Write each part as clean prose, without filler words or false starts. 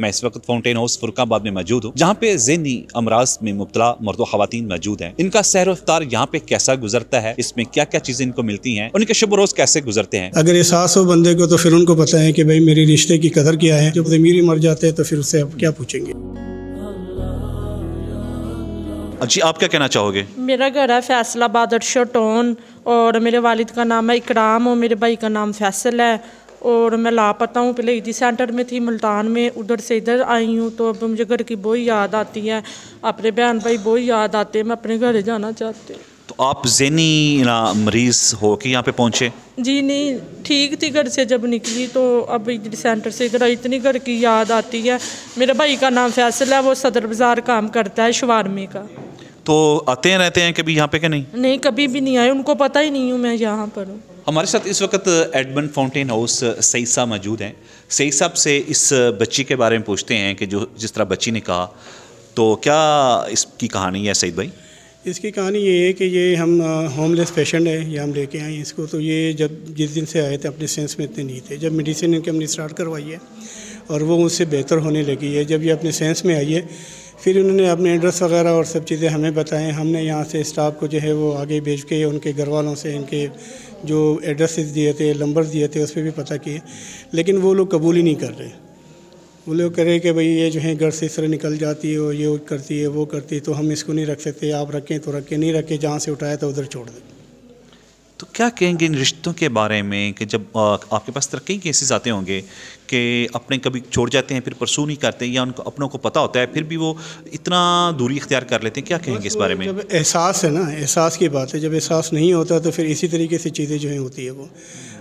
मैं इस वक्त फाउंटेन हाउस फुरकाबाद में मौजूद हूँ, जहाँ पे ज़हनी अमराज में मुब्तला मर्द व ख़वातीन मौजूद हैं। इनका सैर व इफ्तार यहाँ पे कैसा गुजरता है, इसमें क्या क्या चीज़ें इनको मिलती हैं, उनके शब रोज़ कैसे गुजरते हैं। अगर एहसास हो बंदे को तो फिर उनको पता है कि भाई मेरे रिश्ते की कदर क्या है। जब ज़मीर मर जाते हैं तो फिर उससे आप क्या पूछेंगे। जी, आप क्या कहना चाहोगे। मेरा घर है फैसलाबाद अर्शोटोन और मेरे वालिद का नाम है इकराम और मेरे भाई का नाम फैसल है और मैं लापता हूँ। पहले ईदी सेंटर में थी मुल्तान में, उधर से इधर आई हूँ तो अब मुझे घर की बहुत याद आती है, अपने बहन भाई बहुत याद आते हैं, मैं अपने घर जाना चाहती हूँ। तो आप ज़हनी मरीज़ हो कि यहाँ पे पहुँचे। जी नहीं, ठीक थी घर से जब निकली तो अब इधर सेंटर से इधर आई, इतनी घर की याद आती है। मेरे भाई का नाम फैसल है, वो सदर बाज़ार काम करता है शवारमे का। तो आते हैं रहते हैं कभी यहाँ पे कि नहीं। नहीं, कभी भी नहीं आए, उनको पता ही नहीं हूँ मैं यहाँ पर हूँ। हमारे साथ इस वक्त एडमंड फाउंटेन हाउस सईद साहब मौजूद हैं। सईद साहब से इस बच्ची के बारे में पूछते हैं कि जो जिस तरह बच्ची ने कहा, तो क्या इसकी कहानी है सईद भाई। इसकी कहानी ये है कि ये हम होमलेस पेशेंट है, ये हम लेके आए इसको। तो ये जब जिस दिन से आए थे अपने सेंस में इतने नहीं थे। जब मेडिसिन इनके हमने स्टार्ट करवाई है और वो उससे बेहतर होने लगी है। जब ये अपने सेंस में आई है फिर उन्होंने अपने एड्रेस वगैरह और सब चीज़ें हमें बताएं। हमने यहाँ से स्टाफ को जो है वो आगे भेज के उनके घर वालों से इनके जो एड्रेसेस दिए थे, नंबर दिए थे, उस पर भी पता किए, लेकिन वो लोग कबूल ही नहीं कर रहे। वो लोग कह रहे कि भाई ये जो है घर से इस तरह निकल जाती है और ये करती है वो करती है, तो हम इसको नहीं रख सकते, आप रखें तो रखें, नहीं रखें जहाँ से उठाया तो उधर छोड़ दें। तो क्या कहेंगे इन रिश्तों के बारे में कि जब आपके पास तरह कई केसेस आते होंगे कि अपने कभी छोड़ जाते हैं फिर परसू नहीं करते, या उनको अपनों को पता होता है फिर भी वो इतना दूरी इख्तियार कर लेते हैं, क्या कहेंगे इस बारे में। जब एहसास है ना, एहसास की बात है, जब एहसास नहीं होता तो फिर इसी तरीके से चीज़ें जो हैं होती है। वो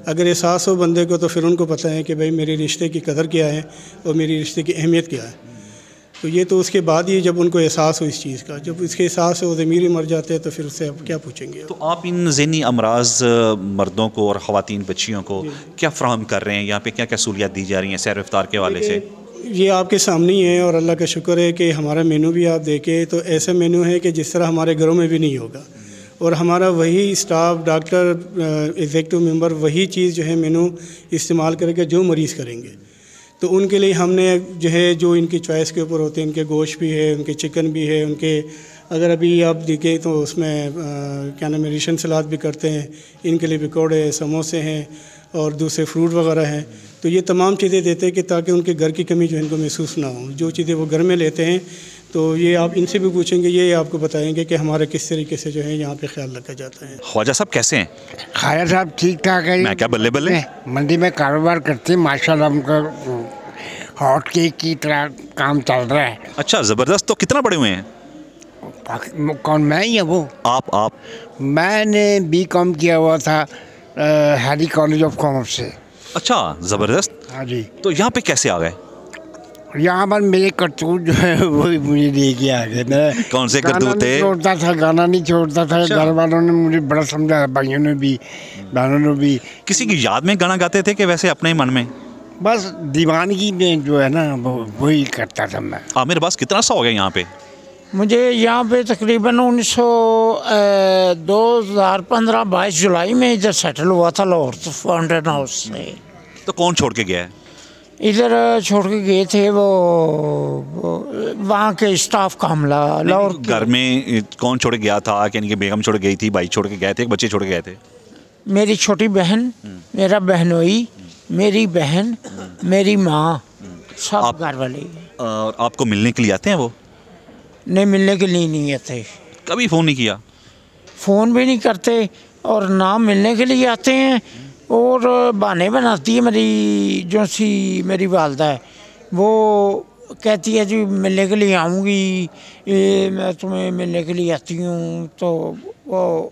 अगर एहसास हो बंदे को तो फिर उनको पता है कि भाई मेरे रिश्ते की कदर क्या है और मेरी रिश्ते की अहमियत क्या है। तो ये तो उसके बाद ही जब उनको एहसास हो इस चीज़ का, जब इसके एहसास हो ज़मीर ही मर जाते हैं तो फिर उससे आप क्या पूछेंगे। तो आप इन ज़हनी अमराज मर्दों को और ख़वातीन बच्चियों को क्या फ़राहम कर रहे हैं, यहाँ पे क्या क्या सहूलियात दी जा रही हैं सैर इफ्तार के हवाले से। ये आपके सामने ही है और अल्लाह का शुक्र है कि हमारा मेनू भी आप देखें तो ऐसा मेनू है कि जिस तरह हमारे घरों में भी नहीं होगा। और हमारा वही स्टाफ, डॉक्टर, एग्जीक्यूटिव मेंबर वही चीज़ जो है मेनू इस्तेमाल करके जो मरीज़ करेंगे। तो उनके लिए हमने जो है जो इनकी चॉइस के ऊपर होते हैं, इनके गोश्त भी है, उनके चिकन भी है, उनके अगर अभी आप देखें तो उसमें क्या नाम है रिशन सलाद भी करते हैं, इनके लिए पकौड़े, समोसे हैं और दूसरे फ्रूट वगैरह हैं। तो ये तमाम चीज़ें देते हैं कि ताकि उनके घर की कमी जो इनको महसूस ना हो। जो चीज़ें वो घर में लेते हैं तो ये आप इनसे भी पूछेंगे, ये आपको बताएंगे कि हमारा किस तरीके से जो है यहाँ पे ख्याल रखा जाता है। ख्वाजा साहब कैसे हैं। ख्वाजा साहब ठीक ठाक है। मैं क्या बल्ले बल्ले मंडी में कारोबार करते हैं माशाल्लाह, उनका हॉट केक की तरह काम चल रहा है। अच्छा, ज़बरदस्त। तो कितना बड़े हुए हैं। कौन, मैं या वो। आप मैंने BCom किया हुआ था हैरी कॉलेज ऑफ कॉमर्स से। अच्छा, ज़बरदस्त। हाँ जी। तो यहाँ पे कैसे आ गए। यहाँ पर मेरे करतूत जो है वो मुझे लेके आ गए। कौन से करतूत थे। छोड़ता था, गाना नहीं छोड़ता था। घर वालों ने मुझे बड़ा समझाया, भाइयों ने भी, बहनों ने भी। किसी की याद में गाना गाते थे कि वैसे अपने मन में। बस दीवानगी में जो है ना वही करता था मैं। मेरे पास कितना सा हो गया यहाँ पे। मुझे यहाँ पे तकरीबन 2015-22 जुलाई में इधर सेटल हुआ था लाहौर तो फाउंटेन हाउस से। तो कौन छोड़ के गया है। इधर छोड़ के गए थे वो वहाँ के स्टाफ का हमला। लाहौर घर में कौन छोड़ के गया था, कि बेगम छोड़ गई थी, भाई छोड़ के गए थे, बच्चे छोड़ के गए थे। मेरी छोटी बहन, मेरा बहनोई, मेरी बहन, मेरी माँ, सब घर वाले। और आपको मिलने के लिए आते हैं वो। नहीं, मिलने के लिए नहीं आते। कभी फ़ोन नहीं किया। फ़ोन भी नहीं करते और ना मिलने के लिए आते हैं और बहाने बनाती है मेरी वालदा है, वो कहती है जी मिलने के लिए आऊँगी, मैं तुम्हें मिलने के लिए आती हूँ। तो वो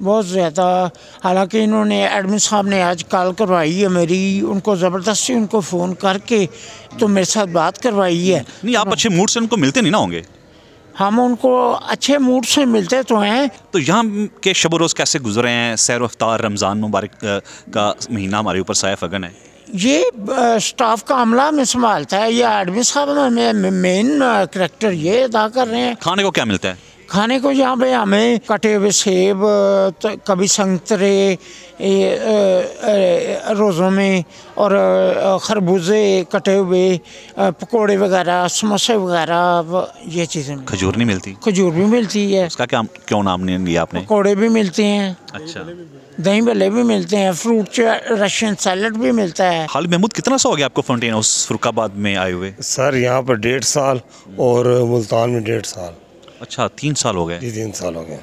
बहुत ज़्यादा, हालांकि इन्होंने एडमिन साहब ने आज कॉल करवाई है मेरी, उनको ज़बरदस्ती उनको फ़ोन करके तो मेरे साथ बात करवाई है। नहीं, आप अच्छे मूड से उनको मिलते नहीं ना होंगे। हम उनको अच्छे मूड से मिलते तो हैं। तो यहाँ के शब रोज़ कैसे गुजरे हैं। सैर व इफ्तार, रमज़ान मुबारक का महीना हमारे ऊपर साया फगन है। ये स्टाफ का अमला में संभालता है, ये एडमिन साहब में मेन करैक्टर ये अदा कर रहे हैं। खाने को क्या मिलता है। खाने को यहाँ पे हमें कटे हुए सेब, कभी संतरे रोज़ों में, और खरबूजे कटे हुए, पकोड़े वगैरह, समोसे वगैरह, ये चीज़ें। खजूर नहीं मिलती? खजूर भी मिलती है। उसका क्या क्यों नाम नहीं लिया आपने? पकोड़े भी मिलते हैं। अच्छा, दही भल्ले भी मिलते हैं, फ्रूट रशियन सैलड भी मिलता है। खालिद महमूद, कितना सा हो गया आपको फाउंटेन हाउस फरुखाबाद में आए हुए? सर यहाँ पर 1.5 साल और मुल्तान में 1.5 साल। अच्छा, 3 साल हो गए। जी 3 साल हो गए।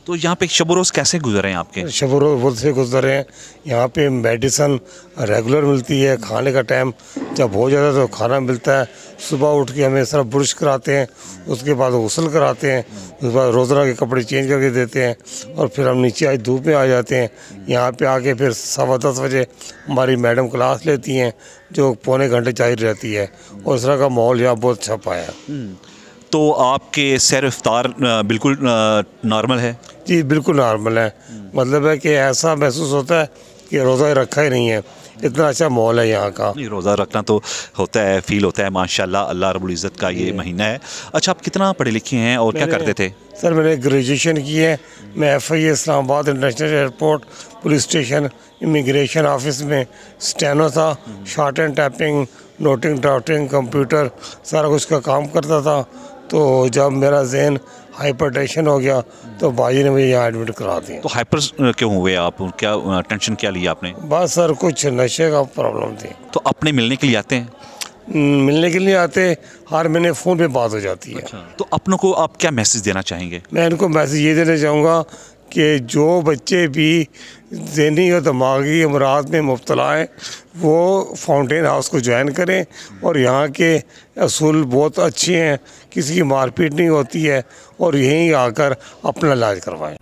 तो यहाँ पे शब रोज़ कैसे गुजरे हैं आपके? शब रोज़ से गुजर रहे हैं। यहाँ पे मेडिसन रेगुलर मिलती है, खाने का टाइम जब हो जाता है तो खाना मिलता है। सुबह उठ के हमें सिर्फ ब्रश कराते हैं, उसके बाद गुस्ल कराते हैं, उसके बाद रोज़ाना के कपड़े चेंज करके देते हैं और फिर हम नीचे आज धूप में आ जाते हैं। यहाँ पे आके फिर 10:15 बजे हमारी मैडम क्लास लेती हैं जो पौने घंटे जारी रहती है, और इस तरह का माहौल यहाँ बहुत अच्छा पाया। तो आपके सैर इफ्तार बिल्कुल नॉर्मल है? जी बिल्कुल नॉर्मल है। मतलब है कि ऐसा महसूस होता है कि रोज़ा रखा ही नहीं है, इतना अच्छा माहौल है यहाँ का। नहीं, रोज़ा रखना तो होता है, फील होता है माशाल्लाह, अल्लाह रब्बुल इज़्ज़त का ये महीना है। अच्छा, आप कितना पढ़े लिखे हैं और क्या करते थे? सर मैंने ग्रेजुएशन की है। मैं FIA Islamabad international airport police station immigration office में स्टेनो था, short and typing, noting drafting, computer, सारा कुछ का काम करता था। तो जब मेरा ज़हन हाइपरटेंशन हो गया तो भाई ने मुझे यहाँ एडमिट करा दिया। तो हाइपर क्यों हुए आप? क्या टेंशन क्या लिया आपने? बस सर कुछ नशे का प्रॉब्लम थी। तो अपने मिलने के लिए आते हैं? मिलने के लिए आते, हर महीने फ़ोन पे बात हो जाती है। अच्छा, तो अपनों को आप क्या मैसेज देना चाहेंगे? मैं इनको मैसेज ये देना चाहूँगा कि जो बच्चे भी ज़हनी और दिमागी अमराज में मुब्तला हैं वो फाउंटेन हाउस को ज्वाइन करें, और यहाँ के असूल बहुत अच्छे हैं, किसी की मारपीट नहीं होती है, और यहीं आकर अपना इलाज करवाएं।